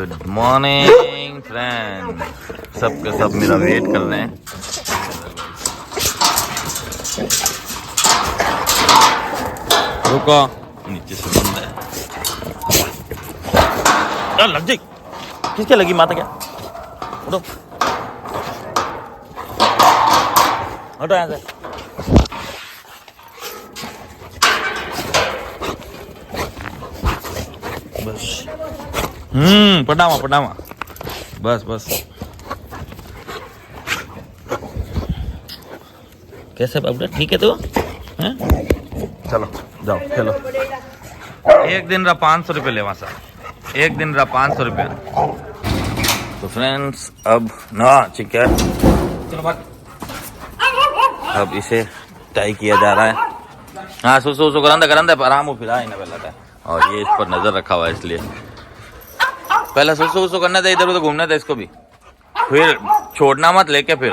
Good morning friend, सबके सब मेरा वेट कर रहे हैं। रुको, नीचे से बंद है। लग जाए, किसके लगी माता? क्या उठो, हटो यहाँ से। बस पटावा बस बस। कैसे बाबू, ठीक है तो हैं? चलो जाओ खेलो। एक दिन रहा 500 रुपये ले वहाँ सा, एक दिन रहा 500 रुपये। तो फ्रेंड्स अब ना ठीक है, चलो भाग। अब इसे टाई किया जा रहा है। हाँ सुसु करंदा आराम हो, फिर आए पहला। और ये इस पर नजर रखा हुआ है, इसलिए पहले सुसु करना था, इधर उधर घूमना था इसको भी, फिर छोड़ना मत लेके। फिर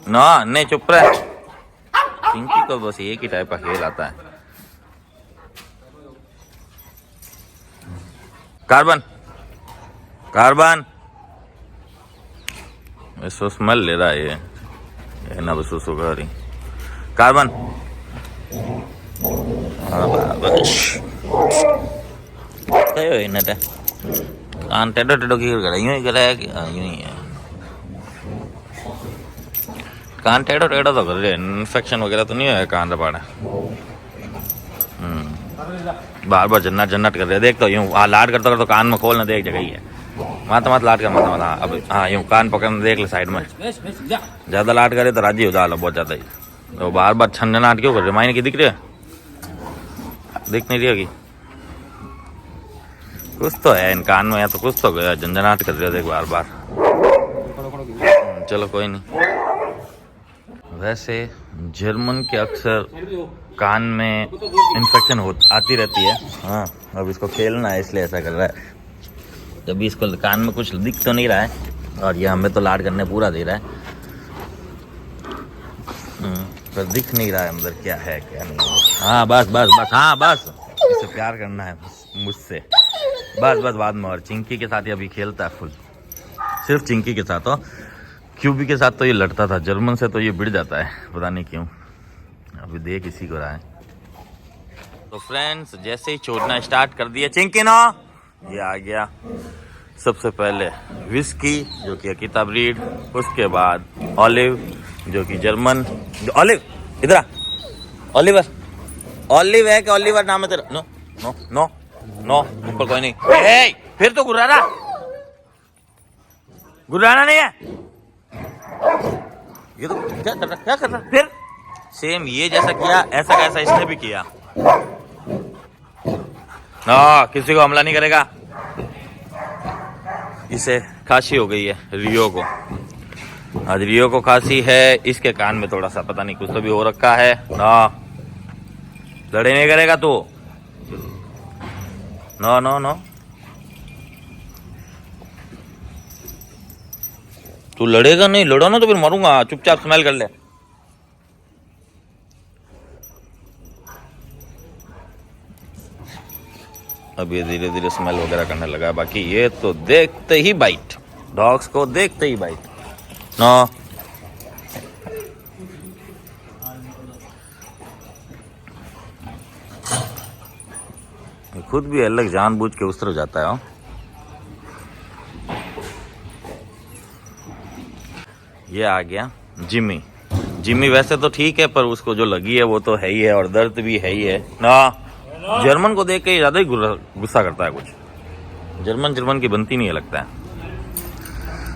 ना नहीं चुप रहे। पिंकी को बस एक ही टाइप का खेल आता है। कार्बन इसको स्मेल ले रहा है ये ना, बस सुसु कर रही। कार्बन कान टेढ़ो की कर यूं ही कराया कि यूं ही है। कान टेढ़ो तो कर रहे, इन्फेक्शन वगैरह तो नहीं है कान दबाड़ा। बार बार जन्नत कर रहे। देख तो यूं लाड करता तो कान में खोल ना, देख जगह ही है। मत लाड कर, मत। अब हाँ यूं कान पकड़ना, देख ले साइड में। ज्यादा लाड करे तो राजी हो जा लो, बहुत ज्यादा ही। तो बार बार छन्नाट क्यों कर रहे? मायने की दिख रही है, दिख नहीं रही होगी। कुछ तो है इन कान में, या तो कुछ तो गया, झंझनाहट कर रहे हो देख बार बार। चलो कोई नहीं। वैसे जर्मन के अक्सर कान में इन्फेक्शन आती रहती है। हाँ अब इसको खेलना है इसलिए ऐसा कर रहा है। जब इसको कान में कुछ दिख तो नहीं रहा है, और ये हमें तो लाड करने पूरा दे रहा है, पर दिख नहीं रहा है अंदर क्या है क्या नहीं। हाँ बस हाँ बस, इसे प्यार करना है मुझसे, बस बाद में। और चिंकी के साथ ही अभी खेलता है फुल, सिर्फ चिंकी के साथ हो। क्यूबी के साथ तो ये लड़ता था, जर्मन से तो ये बिड़ जाता है, पता नहीं क्यों। अभी देख इसी को रहा है। तो फ्रेंड्स जैसे ही छोड़ना स्टार्ट कर दिया चिंकी ना, ये आ गया। सबसे पहले विस्की जो कि अकीता ब्रीड, उसके बाद ऑलिव जो कि जर्मन। ऑलिव इधर आ, ऑलिव है कि ऑलिवर नाम है तेरा? नो नो नो नो, ऊपर कोई नहीं। फिर तो गुर्राना नहीं है ये तो। क्या कर रहा फिर? सेम ये जैसा किया ऐसा कैसा इसने भी किया ना, किसी को हमला नहीं करेगा। इसे खांसी हो गई है रियो को, आज रियो को खांसी है। इसके कान में थोड़ा सा पता नहीं कुछ तो भी हो रखा है ना। लड़े नहीं करेगा तू, नो नो नो, तू लड़ेगा नहीं। लड़ो ना तो फिर मरूंगा, चुपचाप स्मेल कर ले। अब ये धीरे धीरे स्मेल वगैरह करने लगा। बाकी ये तो देखते ही बाइट, डॉग्स को देखते ही बाइट नो। खुद भी अलग जानबूझ के उस तरफ जाता है। ये आ गया जिमी वैसे तो ठीक है, पर उसको जो लगी है वो तो है ही है, और दर्द भी है ही है ना। जर्मन को देख के ज्यादा ही गुस्सा करता है कुछ। जर्मन की बनती नहीं है लगता है।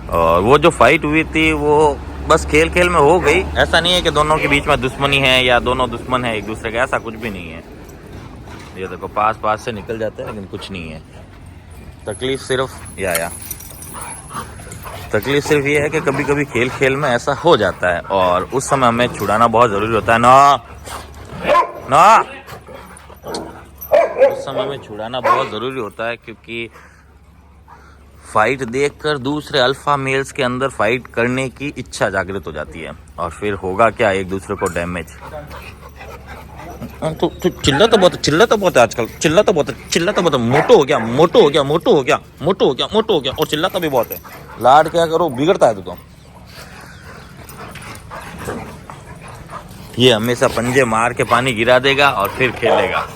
और वो जो फाइट हुई थी वो बस खेल में हो गई। ऐसा नहीं है कि दोनों के बीच में दुश्मनी है या दोनों दुश्मन है एक दूसरे के, ऐसा कुछ भी नहीं है। ये देखो पास से निकल जाते हैं, लेकिन कुछ नहीं है। तकलीफ सिर्फ ये है कि कभी कभी खेल में ऐसा हो जाता है, और उस समय हमें छुड़ाना बहुत जरूरी होता है ना। उस समय में छुड़ाना बहुत जरूरी होता है, क्योंकि फाइट देखकर दूसरे अल्फा मेल्स के अंदर फाइट करने की इच्छा जागृत हो जाती है, और फिर होगा क्या, एक दूसरे को डैमेज। तो चिल्ला तो बहुत है आजकल, चिल्ला तो बहुत है, मोटो हो गया और चिल्लाता भी बहुत है। लाड क्या करो, बिगड़ता है तू तो। ये हमेशा पंजे मार के पानी गिरा देगा और फिर खेलेगा।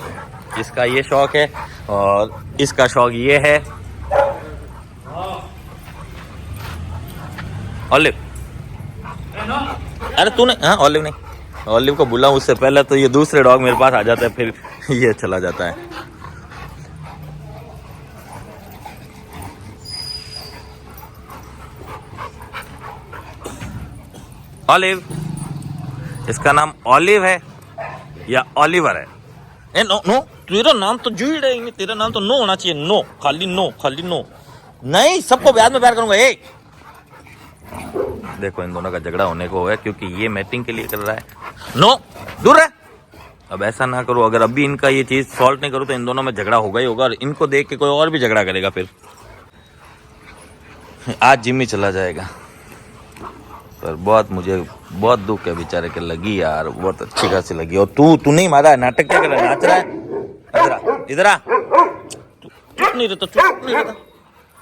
इसका ये शौक है और इसका शौक ये है। ऑलिव, अरे तूने, हाँ ऑलिव नहीं, ऑलिव को बुलाऊं उससे पहले तो ये दूसरे डॉग मेरे पास आ जाता है, फिर ये चला जाता है। ऑलिव, इसका नाम ऑलिव है या ऑलिवर है? ए नो नो, तेरा नाम तो जुड़ है, तेरा नाम तो नो होना चाहिए। नो, खाली नो नहीं, सबको ब्याज में प्यार करूंगा। ए देखो इन दोनों का झगड़ा होने को है क्योंकि ये मैटिंग के लिए कर रहा है। नो, दूर है। अब ऐसा ना करो, अगर अभी इनका ये चीज सॉल्व नहीं करो तो इन दोनों में झगड़ा होगा ही होगा और इनको देख के कोई और भी झगड़ा करेगा। फिर आज जिम्मी चला जाएगा, पर मुझे बहुत दुख है बेचारे के लगी यार, बहुत अच्छी खासी लगी। और तू नहीं मारा है, नाटक क्या कर रहा है, नाच रहा है। इधर आ, चुप नहीं रहता।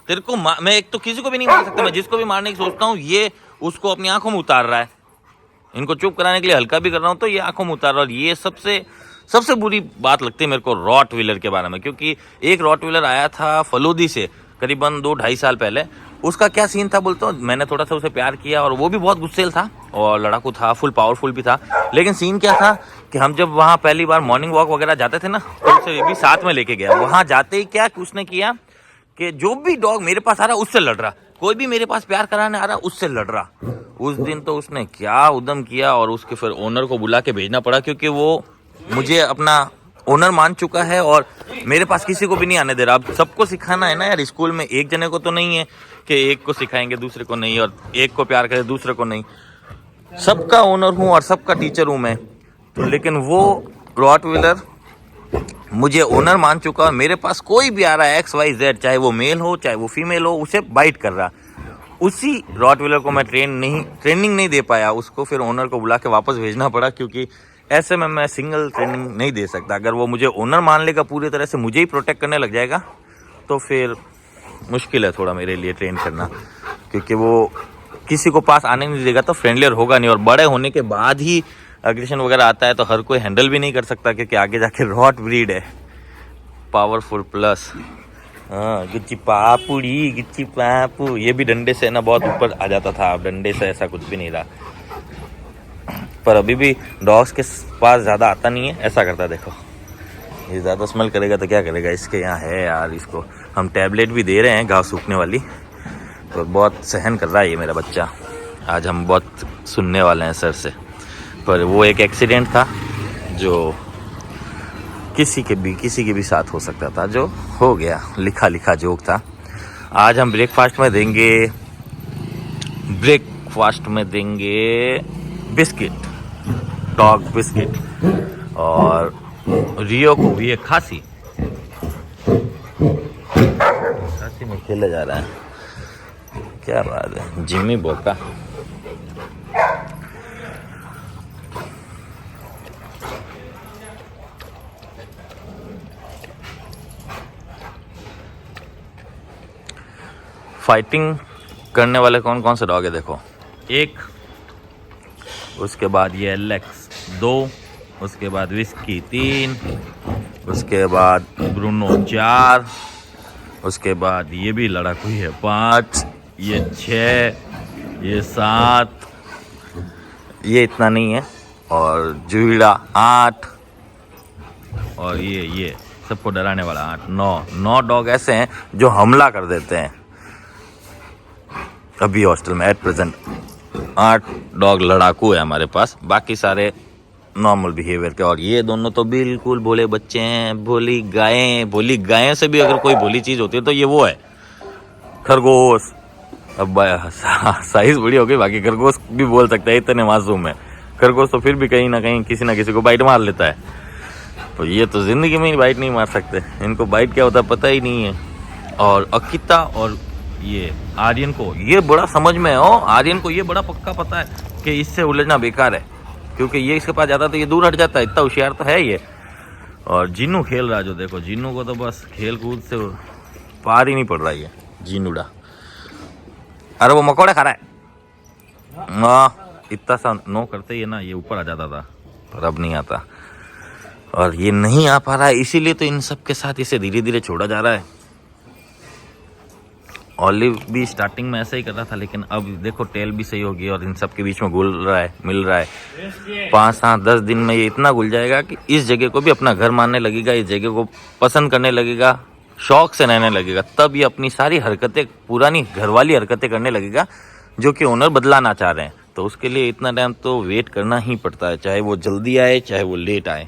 तेरे को मैं एक तो किसी को भी नहीं मार सकता, मैं जिसको भी मारने की सोचता हूँ ये उसको अपनी आंखों में उतार रहा है। इनको चुप कराने के लिए हल्का भी कर रहा हूँ तो ये आंखों में उतार रहा है। और ये सबसे बुरी बात लगती है मेरे को रॉट व्हीलर के बारे में, क्योंकि एक रॉट व्हीलर आया था फलोदी से करीबन 2-2.5 साल पहले। उसका क्या सीन था बोलते हो, मैंने थोड़ा सा उसे प्यार किया और वो भी बहुत गुस्सेल था और लड़ाकू था, फुल पावरफुल भी था। लेकिन सीन क्या था कि हम जब वहाँ पहली बार मॉर्निंग वॉक वगैरह जाते थे ना, तो उसे भी साथ में लेके गया। वहाँ जाते ही क्या उसने किया कि जो भी डॉग मेरे पास आ रहा उससे लड़ रहा, कोई भी मेरे पास प्यार कराने आ रहा उससे लड़ रहा। उस दिन तो उसने क्या उद्यम किया और उसके फिर ओनर को बुला के भेजना पड़ा, क्योंकि वो मुझे अपना ओनर मान चुका है और मेरे पास किसी को भी नहीं आने दे रहा। अब सबको सिखाना है ना यार, स्कूल में एक जने को तो नहीं है कि एक को सिखाएंगे दूसरे को नहीं, और एक को प्यार करे दूसरे को नहीं। सबका ओनर हूँ और सबका टीचर हूँ मैं तो। लेकिन वो रॉट व्हीलर मुझे ओनर मान चुका है, मेरे पास कोई भी आ रहा है XYZ, चाहे वो मेल हो चाहे वो फीमेल हो, उसे बाइट कर रहा। उसी रॉट व्हीलर को मैं ट्रेनिंग नहीं दे पाया, उसको फिर ओनर को बुला के वापस भेजना पड़ा, क्योंकि ऐसे में मैं सिंगल ट्रेनिंग नहीं दे सकता। अगर वो मुझे ओनर मान लेगा, पूरी तरह से मुझे ही प्रोटेक्ट करने लग जाएगा, तो फिर मुश्किल है थोड़ा मेरे लिए ट्रेन करना, क्योंकि वो किसी को पास आने नहीं देगा तो फ्रेंडलियर होगा नहीं। और बड़े होने के बाद ही एग्रेशन वगैरह आता है तो हर कोई हैंडल भी नहीं कर सकता, क्योंकि आगे जाके रॉट ब्रीड है, पावरफुल प्लस। हाँ, गिच्ची पापू, ये भी डंडे से ना बहुत ऊपर आ जाता था, अब डंडे से ऐसा कुछ भी नहीं रहा। पर अभी भी डॉग्स के पास ज़्यादा आता नहीं है, ऐसा करता देखो। ये ज़्यादा स्मेल करेगा तो क्या करेगा, इसके यहाँ है यार, इसको हम टैबलेट भी दे रहे हैं घाव सूखने वाली, तो बहुत सहन कर रहा है ये मेरा बच्चा। आज हम बहुत सुनने वाले हैं सर से। पर वो एक एक्सीडेंट था जो किसी के भी साथ हो सकता था, जो हो गया, लिखा जोक था। आज हम ब्रेकफास्ट में देंगे बिस्किट, डॉग बिस्किट, और रियो को भी एक खांसी में खेला जा रहा है। क्या बात है, जिम्मी बोका। फाइटिंग करने वाले कौन कौन से डॉग है देखो, 1, उसके बाद ये एलेक्स 2, उसके बाद विस्की 3, उसके बाद ब्रूनो 4, उसके बाद ये भी लड़ाकू है 5, ये 6, ये 7, ये इतना नहीं है, और जुईड़ा 8, और ये सबको डराने वाला 8, 9 डॉग ऐसे हैं जो हमला कर देते हैं। अभी हॉस्टल में एट प्रेजेंट 8 डॉग लड़ाकू है हमारे पास, बाकी सारे नॉर्मल बिहेवियर के। और ये दोनों तो बिल्कुल भोले बच्चे हैं, भोली गायें से भी अगर कोई भोली चीज़ होती है तो ये वो है खरगोश। अब साइज बड़ी हो गई, बाकी खरगोश भी बोल सकता है, इतने मासूम है खरगोश, तो फिर भी कहीं ना कहीं किसी ना किसी को बाइट मार लेता है। तो ये तो ज़िंदगी में ही बाइट नहीं मार सकते, इनको बाइट क्या होता है पता ही नहीं है। और अकिता और ये आर्यन को ये बड़ा समझ में है, आर्यन को ये बड़ा पक्का पता है कि इससे उलझना बेकार है, क्योंकि ये इसके पास जाता तो ये दूर हट जाता है, इतना होशियार तो है ये। और जीनू खेल रहा है, जो देखो जीनू को तो बस खेल कूद से पार ही नहीं पड़ रहा है जीनूड़ा। अरे वो मकोड़े खा रहा है। हाँ, इतना सा नो करते ही ना ये ऊपर आ जाता था, पर अब नहीं आता। और ये नहीं आ पा रहा है, इसीलिए तो इन सब के साथ इसे धीरे धीरे छोड़ा जा रहा है। ऑलिव भी स्टार्टिंग में ऐसा ही कर रहा था, लेकिन अब देखो टेल भी सही होगी और इन सब के बीच में घुल रहा है, मिल रहा है। 5-7-10 दिन में ये इतना घुल जाएगा कि इस जगह को भी अपना घर मानने लगेगा, इस जगह को पसंद करने लगेगा, शौक से रहने लगेगा। तब ये अपनी सारी हरकतें, पुरानी घरवाली हरकतें करने लगेगा जो कि ओनर बदलाना चाह रहे हैं। तो उसके लिए इतना टाइम तो वेट करना ही पड़ता है, चाहे वो जल्दी आए चाहे वो लेट आए।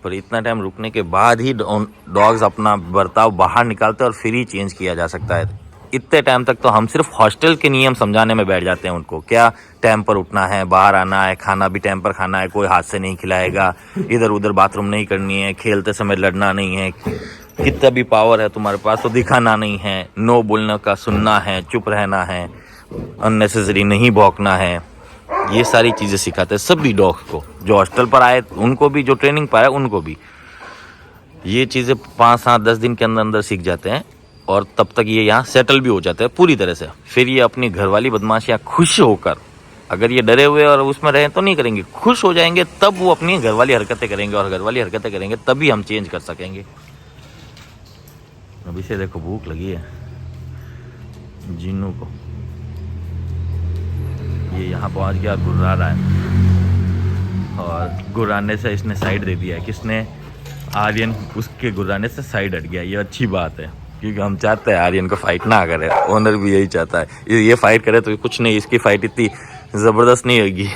पर इतना टाइम रुकने के बाद ही डॉग्स अपना बर्ताव बाहर निकालते हैं और फिर ही चेंज किया जा सकता है। इतने टाइम तक तो हम सिर्फ हॉस्टल के नियम समझाने में बैठ जाते हैं उनको, क्या टाइम पर उठना है, बाहर आना है, खाना भी टाइम पर खाना है, कोई हाथ से नहीं खिलाएगा, इधर उधर बाथरूम नहीं करनी है, खेलते समय लड़ना नहीं है, कितना भी पावर है तुम्हारे पास तो दिखाना नहीं है, नो बोलने का सुनना है, चुप रहना है, अननेसेसरी नहीं भौंकना है। ये सारी चीज़ें सिखाते हैं सभी डॉग्स को, जो हॉस्टल पर आए उनको भी, जो ट्रेनिंग पाया उनको भी। ये चीज़ें 5-7-10 दिन के अंदर अंदर सीख जाते हैं और तब तक ये यहाँ सेटल भी हो जाते हैं पूरी तरह से। फिर ये अपनी घरवाली बदमाशियाँ खुश होकर, अगर ये डरे हुए और उसमें रहें तो नहीं करेंगे, खुश हो जाएंगे तब वो अपनी घरवाली हरकतें करेंगे, और घरवाली हरकतें करेंगे तभी हम चेंज कर सकेंगे। अभी से देखो भूख लगी है जीनू को, ये यहाँ पहुँच गया, गुर्रा रहा है और गुर्राने से इसने साइड दे दिया है। किसने? आर्यन उसके गुर्राने से साइड हट गया। ये अच्छी बात है, क्योंकि हम चाहते हैं आर्यन को फाइट ना करे, ओनर भी यही चाहता है ये फाइट करे तो कुछ नहीं, इसकी फाइट इतनी ज़बरदस्त नहीं होगी।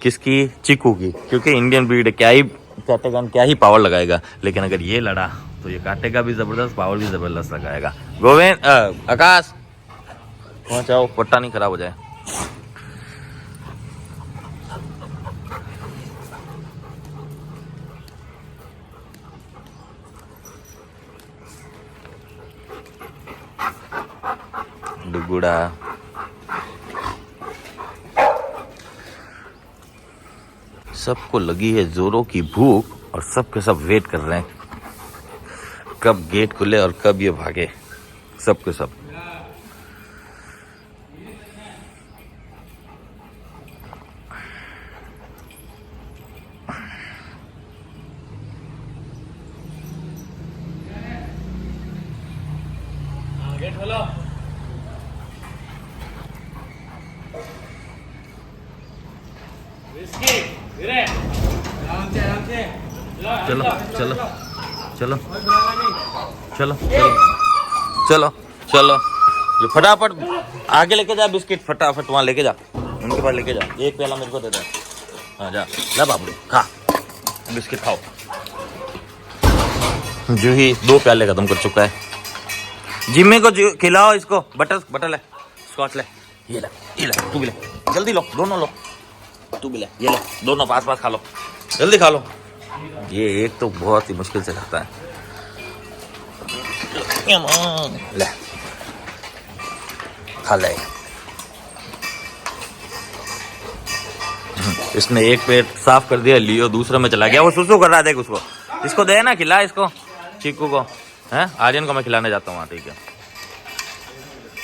किसकी? चीकू की, क्योंकि इंडियन ब्रीड, क्या ही काटेगा, क्या ही पावर लगाएगा। लेकिन अगर ये लड़ा तो ये काटेगा भी ज़बरदस्त, पावर भी ज़बरदस्त लगाएगा। गोविंद, आकाश वहाँ जाओ, पट्टा नहीं खराब हो जाए। डुगुड़ा सबको लगी है जोरों की भूख और सब के सब वेट कर रहे हैं कब गेट खुले और कब ये भागे, सब के सब। गेट खोलो। चलो चलो चलो चलो चलो चलो, ये फटाफट आगे लेके जा, बिस्किट फटाफट वहाँ लेके जा, उनके पास लेके जा। एक प्याला मेरे को दे दे। हाँ जा, ला बाबू खा, बिस्किट खाओ। जो ही 2 प्याले खत्म कर चुका है। जिम्मी को खिलाओ इसको, बटर ले, स्कॉच ले, ये ले, तू भी ले, जल्दी लो, दोनों लो, तू भी ले, ये ले, दोनों पास खा लो, जल्दी खा लो। ये एक तो बहुत ही मुश्किल से खाता है। ले खा ले। इसने एक पेट साफ कर दिया, लियो दूसरे में चला गया, वो सुसु कर रहा है, देख उसको, इसको दे ना, खिला इसको, चीकू को है, आर्यन को मैं खिलाने जाता हूँ वहाँ, ठीक है।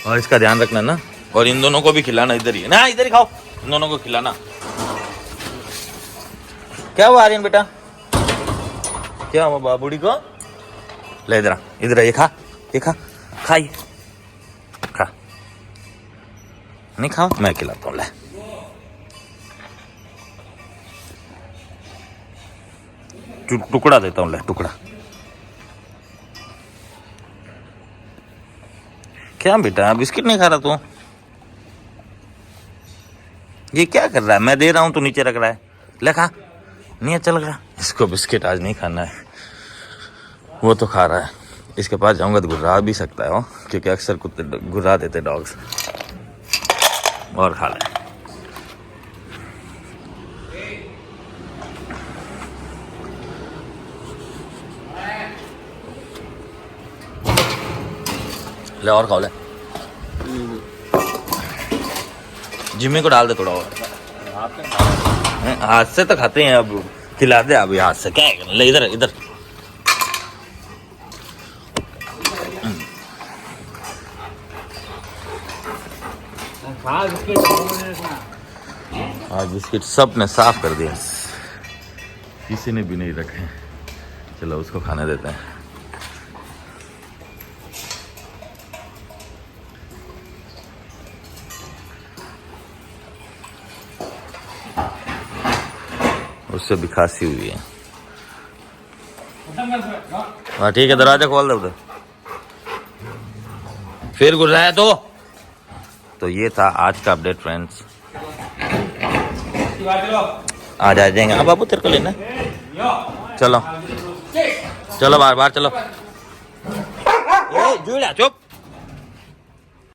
और इसका ध्यान रखना ना, और इन दोनों को भी खिलाना, इधर ही ना, इधर ही खाओ, इन दोनों को खिलाना। क्या हुआ आर्यन बेटा, क्या हुआ बाबूड़ी को? ले इधर इधर, ये खा, ये खा, खाइए, खा, नहीं खाओ, मैं खिलाता हूँ, ले टुकड़ा देता हूँ, ले टुकड़ा। क्या बेटा बिस्किट नहीं खा रहा तू? ये क्या कर रहा है? मैं दे रहा हूँ तो नीचे रख रहा है, ले खा, नहीं अच्छा लग रहा। इसको बिस्किट आज नहीं खाना है, वो तो खा रहा है। इसके पास जाऊंगा तो गुर्रा भी सकता है वो, क्योंकि अक्सर कुत्ते गुर्रा देते डॉग्स। और खा ले, ले और खाओ ले। जिम्मी को डाल दे थोड़ा और, हाथ से तो खाते हैं, अब खिला दे अभी हाथ से, क्या है, ले इधर इधर। आज बिस्किट सब ने साफ कर दिया, किसी ने भी नहीं रखे। चलो उसको खाने देते हैं। उससे भी खांसी हुई है। हाँ ठीक है, दरवाजा खोल दे उधर, फिर घुस रहा है तो ये था आज का अपडेट फ्रेंड्स। आ जाएंगे। अब बाबू तेरे को लेना, चलो चलो बार बार चलो। ए जुड़ा चुप।